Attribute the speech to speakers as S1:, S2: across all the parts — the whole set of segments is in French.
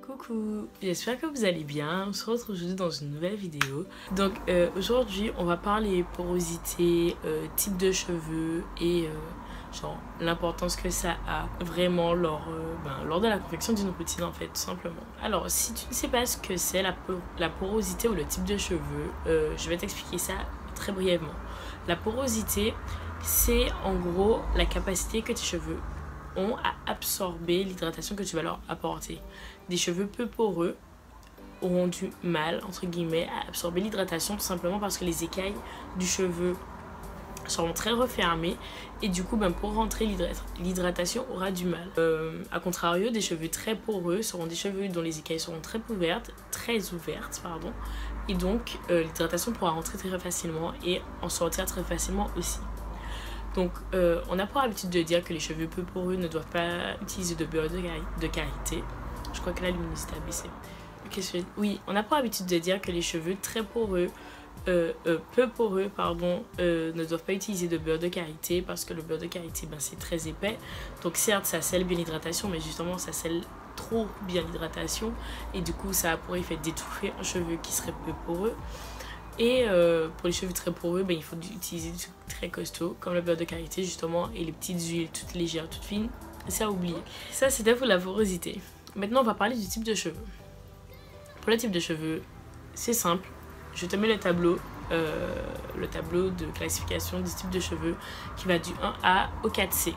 S1: Coucou, j'espère que vous allez bien. On se retrouve aujourd'hui dans une nouvelle vidéo. Donc aujourd'hui on va parler porosité, type de cheveux et genre l'importance que ça a vraiment lors de la confection d'une routine en fait, tout simplement. Alors si tu ne sais pas ce que c'est la porosité ou le type de cheveux, je vais t'expliquer ça très brièvement. La porosité, c'est en gros la capacité que tes cheveux ont à absorber l'hydratation que tu vas leur apporter. Des cheveux peu poreux auront du mal, entre guillemets, à absorber l'hydratation tout simplement parce que les écailles du cheveu seront très refermées et du coup pour rentrer l'hydratation aura du mal. A contrario, des cheveux très poreux seront des cheveux dont les écailles seront très ouvertes et donc l'hydratation pourra rentrer très facilement et en sortir très facilement aussi. Donc on a pour habitude de dire que les cheveux peu poreux ne doivent pas utiliser de beurre de karité. Je crois que la luminosité a baissé. Oui, on a pour habitude de dire que les cheveux très poreux, peu poreux, ne doivent pas utiliser de beurre de karité parce que le beurre de karité, c'est très épais. Donc certes, ça scelle bien l'hydratation, mais justement, ça scelle trop bien l'hydratation. Et du coup, ça a pour effet d'étouffer un cheveu qui serait peu poreux. Et pour les cheveux très poreux, il faut utiliser du truc très costaud, comme le beurre de karité justement, et les petites huiles toutes légères, toutes fines. C'est à oublier. Ça, c'était pour la porosité. Maintenant, on va parler du type de cheveux. Pour le type de cheveux, c'est simple. Je te mets le tableau de classification du type de cheveux qui va du 1A au 4C.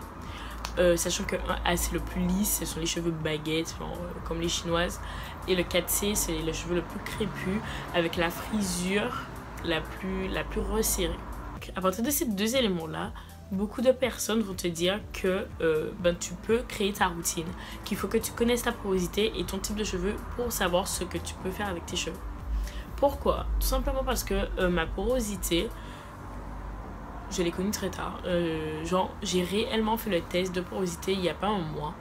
S1: Sachant que 1A c'est le plus lisse, ce sont les cheveux baguettes, comme les chinoises. Et le 4C c'est le cheveu le plus crépus avec la frisure la plus resserrée. À partir de ces deux éléments-là, beaucoup de personnes vont te dire que tu peux créer ta routine, qu'il faut que tu connaisses ta porosité et ton type de cheveux pour savoir ce que tu peux faire avec tes cheveux. Pourquoi? Tout simplement parce que ma porosité, je l'ai connue très tard. J'ai réellement fait le test de porosité il n'y a pas un mois.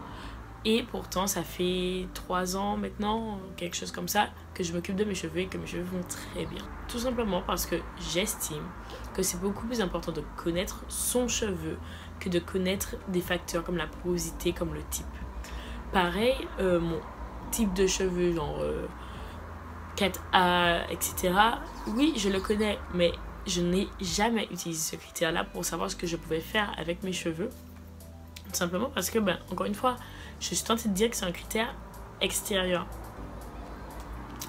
S1: Et pourtant, ça fait 3 ans maintenant, quelque chose comme ça, que je m'occupe de mes cheveux et que mes cheveux vont très bien. Tout simplement parce que j'estime que c'est beaucoup plus important de connaître son cheveu que de connaître des facteurs comme la porosité, comme le type. Pareil, mon type de cheveux, 4A, etc. Oui, je le connais, mais je n'ai jamais utilisé ce critère-là pour savoir ce que je pouvais faire avec mes cheveux. Tout simplement parce que, encore une fois, je suis tentée de dire que c'est un critère extérieur.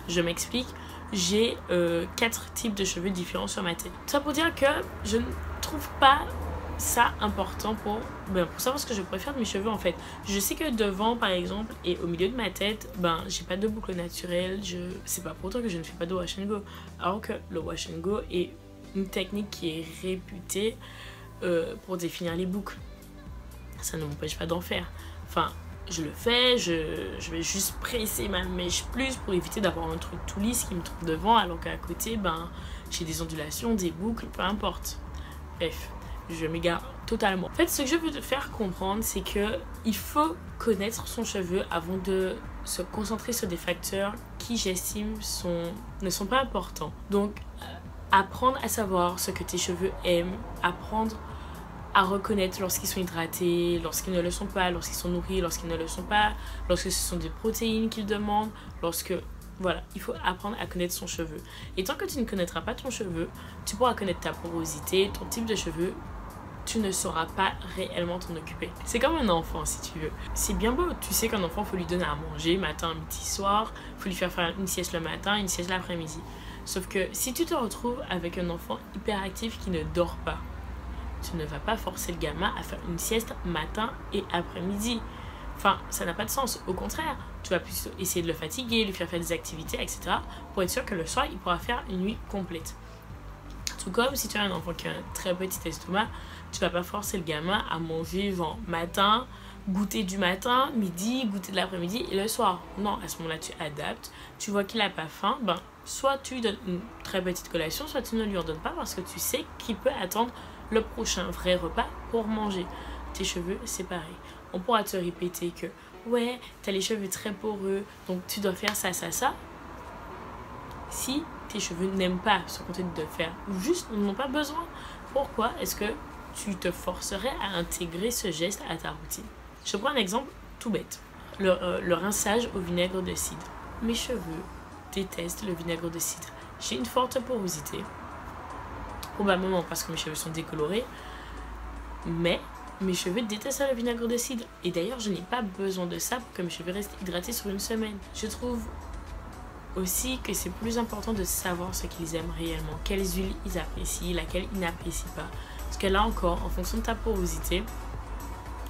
S1: Je m'explique. J'ai 4 types de cheveux différents sur ma tête. Tout ça pour dire que je ne trouve pas ça important pour savoir ce que je pourrais faire de mes cheveux en fait. Je sais que devant par exemple et au milieu de ma tête, j'ai pas de boucle naturelle. C'est pas pour autant que je ne fais pas de wash and go. Alors que le wash and go est une technique qui est réputée pour définir les boucles. Ça ne m'empêche pas d'en faire. Enfin, je le fais, je vais juste presser ma mèche plus pour éviter d'avoir un truc tout lisse qui me tombe devant, alors qu'à côté, j'ai des ondulations, des boucles, peu importe. Bref, je m'égare totalement. En fait, ce que je veux te faire comprendre, c'est que il faut connaître son cheveu avant de se concentrer sur des facteurs qui, j'estime, ne sont pas importants. Donc, apprendre à savoir ce que tes cheveux aiment, apprendre à reconnaître lorsqu'ils sont hydratés, lorsqu'ils ne le sont pas, lorsqu'ils sont nourris, lorsqu'ils ne le sont pas, lorsque ce sont des protéines qu'ils demandent, voilà, il faut apprendre à connaître son cheveu. Et tant que tu ne connaîtras pas ton cheveu, tu pourras connaître ta porosité, ton type de cheveux, tu ne sauras pas réellement t'en occuper. C'est comme un enfant si tu veux. C'est bien beau, tu sais qu'un enfant, il faut lui donner à manger matin, midi, soir, il faut lui faire une sieste le matin, une sieste l'après-midi. Sauf que si tu te retrouves avec un enfant hyperactif qui ne dort pas, tu ne vas pas forcer le gamin à faire une sieste matin et après-midi. Enfin, ça n'a pas de sens. Au contraire, tu vas plutôt essayer de le fatiguer, lui faire des activités, etc. pour être sûr que le soir, il pourra faire une nuit complète. Tout comme si tu as un enfant qui a un très petit estomac, tu vas pas forcer le gamin à manger matin, goûter du matin, midi, goûter de l'après-midi et le soir. Non, à ce moment-là, tu adaptes. Tu vois qu'il n'a pas faim, soit tu lui donnes une très petite collation, soit tu ne lui en donnes pas parce que tu sais qu'il peut attendre le prochain vrai repas pour manger. Tes cheveux, c'est pareil. On pourra te répéter que ouais, t'as les cheveux très poreux, donc tu dois faire ça, ça, ça. Si tes cheveux n'aiment pas ce qu'on te dit de faire, ou juste n'en ont pas besoin, pourquoi est-ce que tu te forcerais à intégrer ce geste à ta routine? Je prends un exemple tout bête. le rinçage au vinaigre de cidre. Mes cheveux détestent le vinaigre de cidre. J'ai une forte porosité, probablement parce que mes cheveux sont décolorés, mais mes cheveux détestent le vinaigre de cidre. Et d'ailleurs, je n'ai pas besoin de ça pour que mes cheveux restent hydratés sur une semaine. Je trouve aussi que c'est plus important de savoir ce qu'ils aiment réellement, quelles huiles ils apprécient, laquelle ils n'apprécient pas. Parce que là encore, en fonction de ta porosité,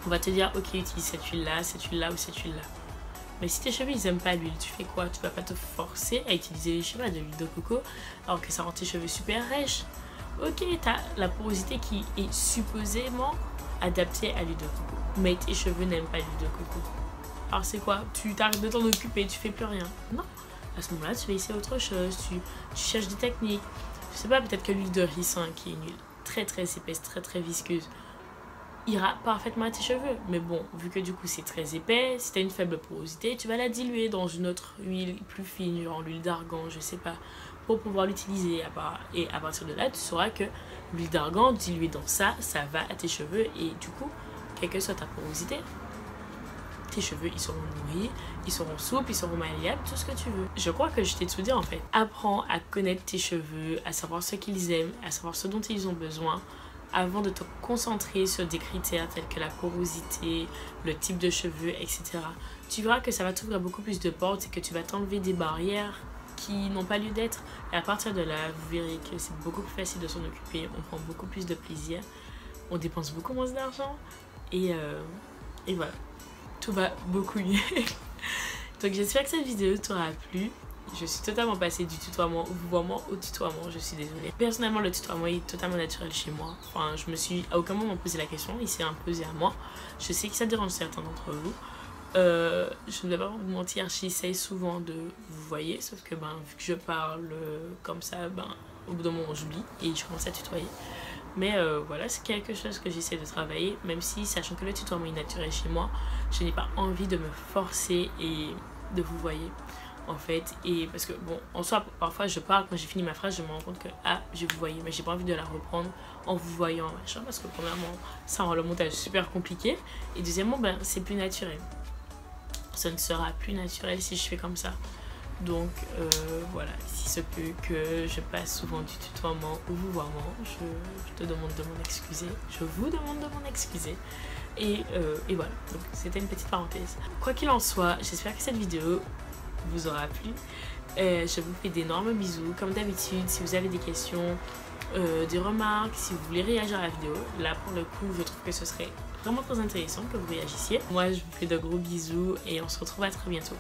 S1: on va te dire ok, utilise cette huile là ou cette huile là. Mais si tes cheveux ils aiment pas l'huile, tu fais quoi? Tu vas pas te forcer à utiliser, je sais pas, de l'huile de coco alors que ça rend tes cheveux super rêches. Ok, t'as la porosité qui est supposément adaptée à l'huile de coco, mais tes cheveux n'aiment pas l'huile de coco. Alors c'est quoi? Tu t'arrêtes de t'en occuper, tu fais plus rien? Non. À ce moment-là, tu vas essayer autre chose, tu cherches des techniques. Je sais pas, peut-être que l'huile de ricin, qui est une huile très très épaisse, très très visqueuse, ira parfaitement à tes cheveux. Mais bon, vu que du coup c'est très épais, si tu as une faible porosité, tu vas la diluer dans une autre huile plus fine, genre l'huile d'argan, je sais pas, pour pouvoir l'utiliser. Et à partir de là, tu sauras que l'huile d'argan diluée dans ça va à tes cheveux. Et du coup, quelle que soit ta porosité, tes cheveux, ils seront nourris, ils seront souples, ils seront malléables, tout ce que tu veux. Je crois que je t'ai tout dit en fait. Apprends à connaître tes cheveux, à savoir ce qu'ils aiment, à savoir ce dont ils ont besoin, avant de te concentrer sur des critères tels que la porosité, le type de cheveux, etc. Tu verras que ça va t'ouvrir beaucoup plus de portes et que tu vas t'enlever des barrières qui n'ont pas lieu d'être. Et à partir de là, vous verrez que c'est beaucoup plus facile de s'en occuper, on prend beaucoup plus de plaisir, on dépense beaucoup moins d'argent et voilà. Tout va beaucoup mieux. Donc j'espère que cette vidéo t'aura plu. Je suis totalement passée du tutoiement au vouvoiement au tutoiement, je suis désolée. Personnellement, le tutoiement est totalement naturel chez moi. Enfin, je me suis à aucun moment posé la question, il s'est imposé à moi. Je sais que ça dérange certains d'entre vous. Je ne vais pas vous mentir, j'essaye souvent de vous voyez, sauf que vu que je parle comme ça, au bout d'un moment j'oublie et je commence à tutoyer. Mais voilà, c'est quelque chose que j'essaie de travailler, même si, sachant que le tutoiement est naturel chez moi, je n'ai pas envie de me forcer et de vous voyez en fait. Et parce que bon, en soi, parfois je parle, quand j'ai fini ma phrase, je me rends compte que je vous voyais, mais j'ai pas envie de la reprendre en vous voyant, machin, parce que premièrement, ça rend le montage super compliqué, et deuxièmement, c'est plus naturel. Ça ne sera plus naturel si je fais comme ça. Donc voilà, si ce peut que je passe souvent du tutoiement au vouvoiement, je te demande de m'en excuser. Je vous demande de m'en excuser. Et voilà, donc c'était une petite parenthèse. Quoi qu'il en soit, j'espère que cette vidéo vous aura plu. Je vous fais d'énormes bisous. Comme d'habitude, si vous avez des questions, des remarques, si vous voulez réagir à la vidéo, là pour le coup, je trouve que ce serait vraiment très intéressant que vous réagissiez. Moi, je vous fais de gros bisous et on se retrouve à très bientôt.